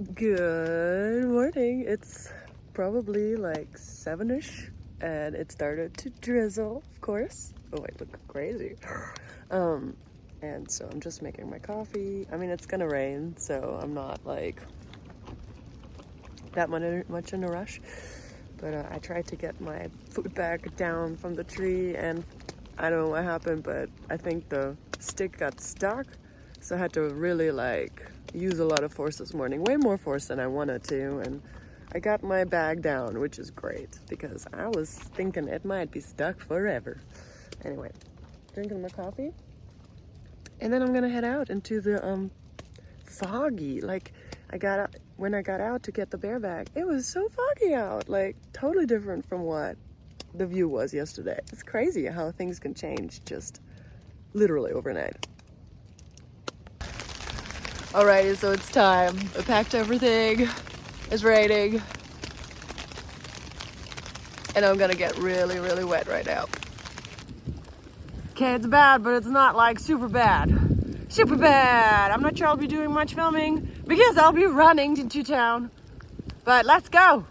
Good morning. It's probably like 7ish and it started to drizzle, of course. Oh, I look crazy. And so I'm just making my coffee. I mean, it's gonna rain, so I'm not like that much in a rush. But I tried to get my food bag down from the tree and I don't know what happened, but I think the stick got stuck. So I had to really like use a lot of force this morning, way more force than I wanted to. And I got my bag down, which is great because I was thinking it might be stuck forever. Anyway, drinking my coffee. And then I'm gonna head out into the foggy. Like when I got out to get the bear bag, it was so foggy out, like totally different from what the view was yesterday. It's crazy how things can change just literally overnight. Alrighty, so it's time. I packed everything. It's raining. And I'm gonna get really, really wet right now. Okay, it's bad, but it's not like super bad. Super bad! I'm not sure I'll be doing much filming because I'll be running into town. But let's go!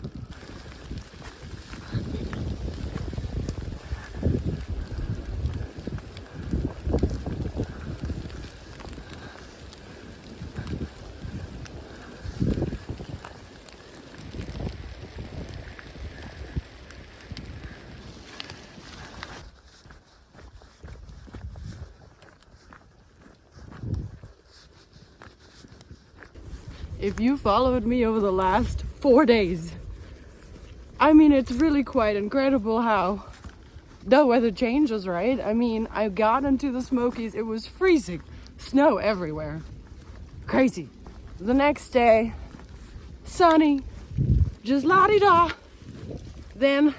If you followed me over the last 4 days, I mean, it's really quite incredible how the weather changes, right? I mean, I got into the Smokies, it was freezing, snow everywhere. Crazy. The next day, sunny, just la-di-da. Then,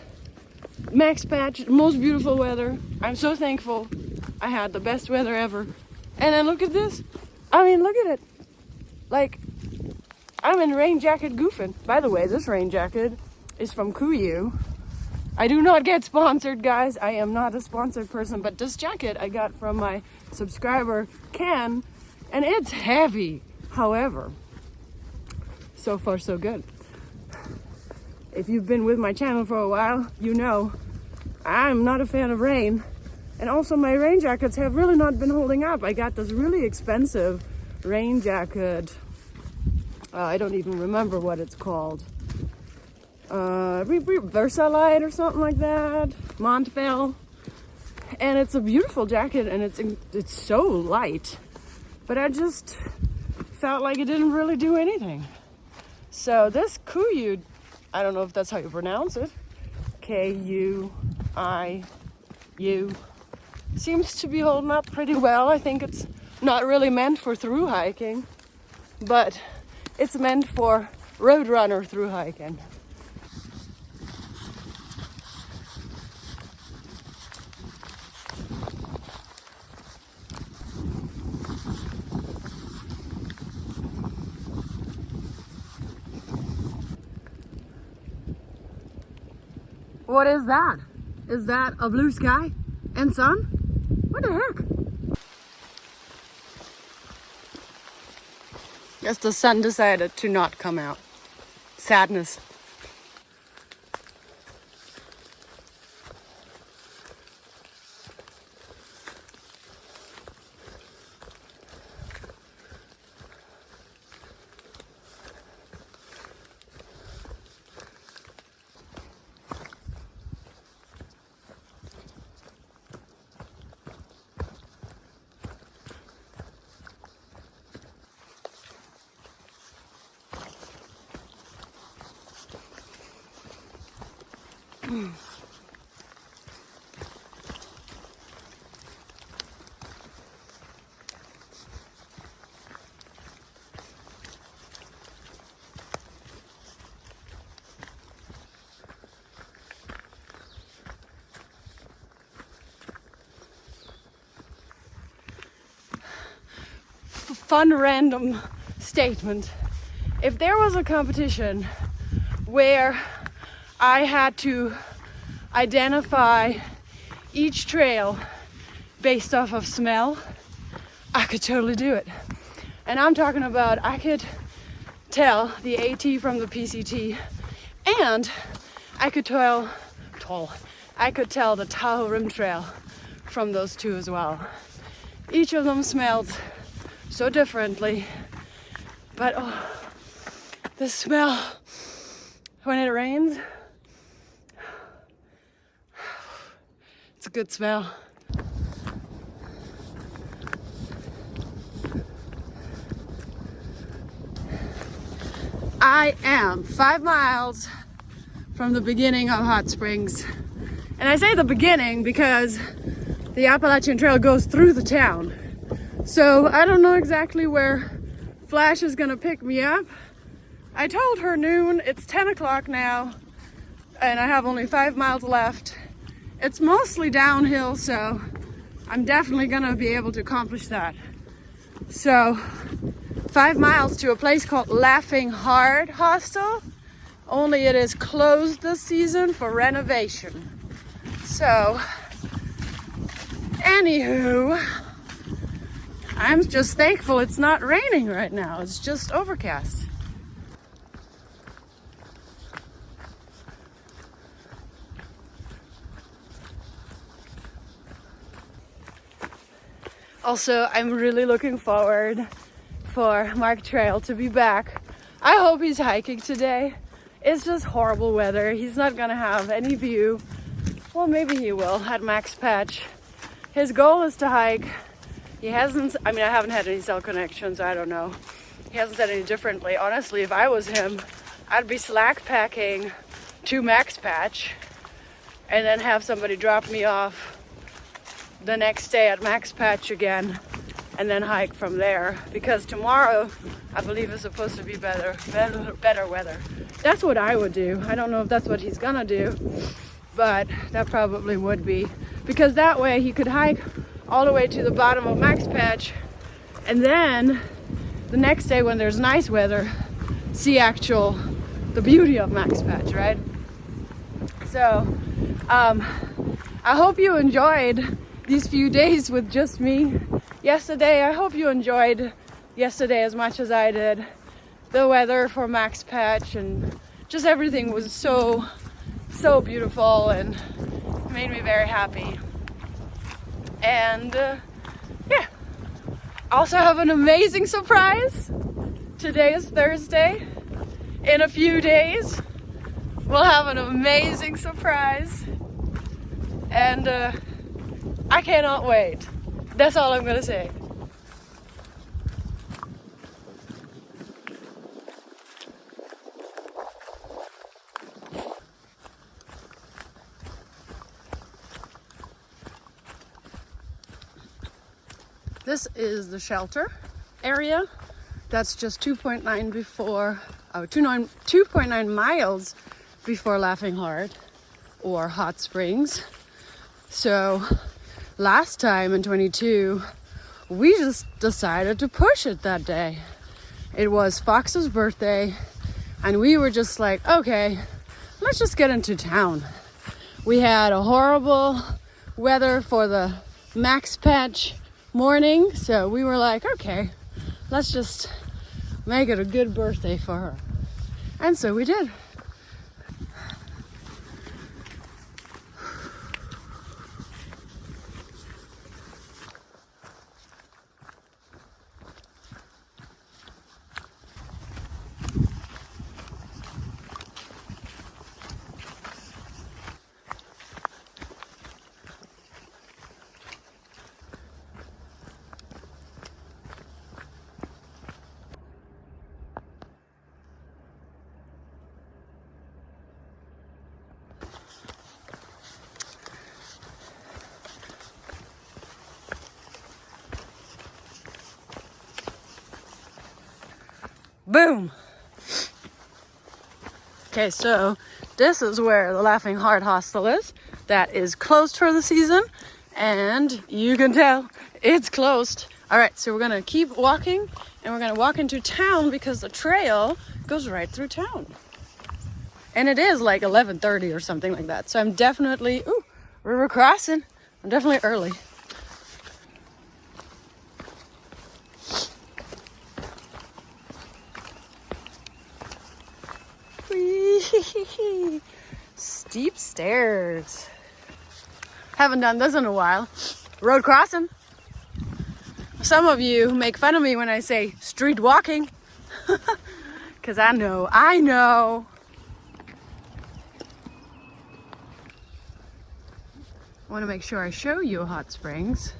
max patch, most beautiful weather. I'm so thankful I had the best weather ever. And then look at this. I mean, look at it. Like, I'm in rain jacket goofing. By the way, this rain jacket is from Kuyu. I do not get sponsored, guys. I am not a sponsored person, but this jacket I got from my subscriber, Ken, and it's heavy. However, so far so good. If you've been with my channel for a while, you know I'm not a fan of rain. And also my rain jackets have really not been holding up. I got this really expensive rain jacket. I don't even remember what it's called. Versalite or something like that. Montbell. And it's a beautiful jacket and it's so light. But I just felt like it didn't really do anything. So this Kuyu, I don't know if that's how you pronounce it. Kuiu. Seems to be holding up pretty well. I think it's not really meant for through hiking, but it's meant for road runner through hiking. What is that? Is that a blue sky and sun? What the heck? Guess the sun decided to not come out. Sadness. Fun random statement. If there was a competition where I had to identify each trail based off of smell, I could totally do it. And I'm talking about I could tell the AT from the PCT, and I could tell the Tahoe Rim Trail from those two as well. Each of them smells so differently, but oh, the smell when it rains, it's a good smell. I am 5 miles from the beginning of Hot Springs. And I say the beginning because the Appalachian Trail goes through the town. So I don't know exactly where Flash is gonna pick me up. I told her noon, it's 10 o'clock now, and I have only 5 miles left. It's mostly downhill, so I'm definitely gonna be able to accomplish that. So 5 miles to a place called Laughing Heart Hostel, only it is closed this season for renovation. So, anywho, I'm just thankful it's not raining right now. It's just overcast. Also, I'm really looking forward for Mark Trail to be back. I hope he's hiking today. It's just horrible weather. He's not gonna have any view. Well, maybe he will at Max Patch. His goal is to hike. He hasn't, I haven't had any cell connections, I don't know. He hasn't said any differently. Honestly, if I was him, I'd be slack packing to Max Patch and then have somebody drop me off the next day at Max Patch again and then hike from there, because tomorrow I believe is supposed to be better weather. That's what I would do. I don't know if that's what he's gonna do, but that probably would be, because that way he could hike all the way to the bottom of Max Patch and then the next day when there's nice weather see the beauty of Max Patch, right? So I hope you enjoyed these few days with just me yesterday. I hope you enjoyed yesterday as much as I did. The weather for Max Patch and just everything was so beautiful and made me very happy. And yeah, also have an amazing surprise. Today is Thursday. In a few days we'll have an amazing surprise, and I cannot wait. That's all I'm gonna say. This is the shelter area. That's just 2.9 miles before Laughing Heart or Hot Springs. So last time in 22, we just decided to push it that day. It was Fox's birthday and we were just like, okay, let's just get into town. We had a horrible weather for the Max Patch morning, so we were like, okay, let's just make it a good birthday for her. And so we did. Boom. Okay, so this is where the Laughing Heart Hostel is. That is closed for the season, and you can tell it's closed. All right, so we're gonna keep walking, and we're gonna walk into town because the trail goes right through town. And it is like 11:30 or something like that. So I'm definitely, River Crossin. I'm definitely early. Steep stairs. Haven't done this in a while. Road crossing. Some of you make fun of me when I say street walking. Because I know. I want to make sure I show you hot springs.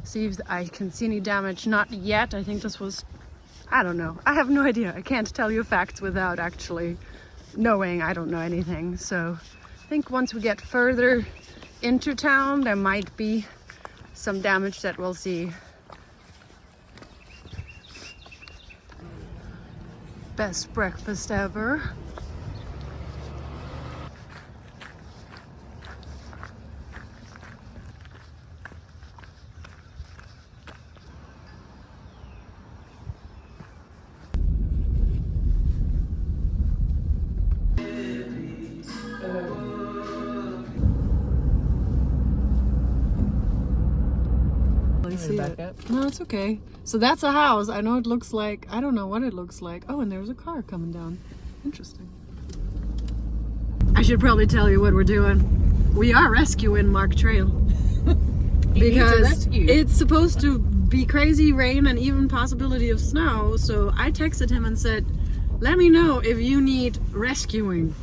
See if I can see any damage. Not yet. I think this was, I don't know. I have no idea. I can't tell you facts without actually knowing. I don't know anything. So I think once we get further into town, there might be some damage that we'll see. Best breakfast ever. No, it's okay. So that's a house. I know it looks like, I don't know what it looks like. Oh, and there's a car coming down. Interesting. I should probably tell you what we're doing. We are rescuing Mark Trail. Because it's supposed to be crazy rain and even possibility of snow. So I texted him and said, let me know if you need rescuing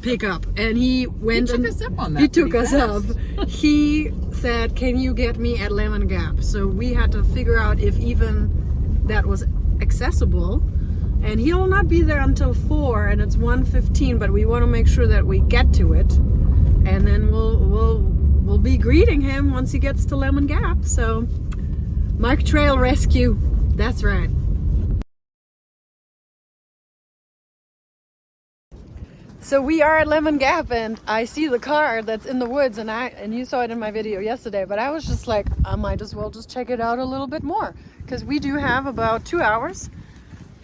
pickup. And he went and us up on that. He took us up. He said, can you get me at Lemon Gap? So we had to figure out if even that was accessible. And he'll not be there until 4 and it's 1:15, but we want to make sure that we get to it. And then we'll be greeting him once he gets to Lemon Gap. So Mark Trail Rescue. That's right. So we are at Lemon Gap and I see the car that's in the woods and you saw it in my video yesterday, but I was just like, I might as well just check it out a little bit more because we do have about 2 hours,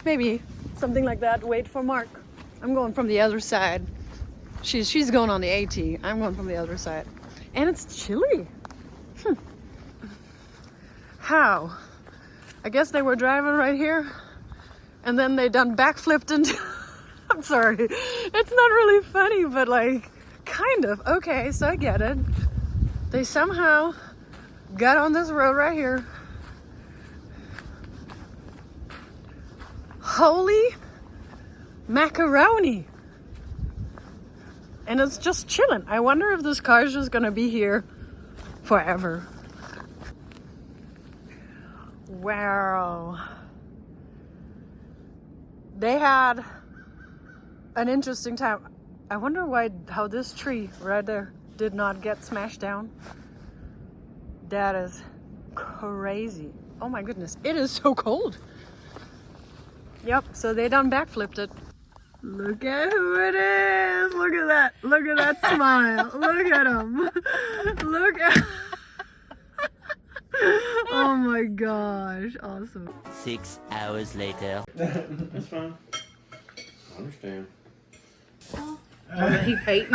maybe something like that, wait for Mark. I'm going from the other side. She's going on the AT. I'm going from the other side. And it's chilly. How? I guess they were driving right here and then they done backflipped into I'm sorry. It's not really funny, but like, kind of. Okay, so I get it. They somehow got on this road right here. Holy macaroni. And it's just chilling. I wonder if this car is just gonna be here forever. Wow. They had an interesting time. I wonder how this tree right there did not get smashed down. That is crazy. Oh my goodness, it is so cold. Yep, so they done backflipped it. Look at who it is. Look at that. Look at that smile. Look at him. Look at oh my gosh, awesome. 6 hours later. That's fine. I understand. He hating?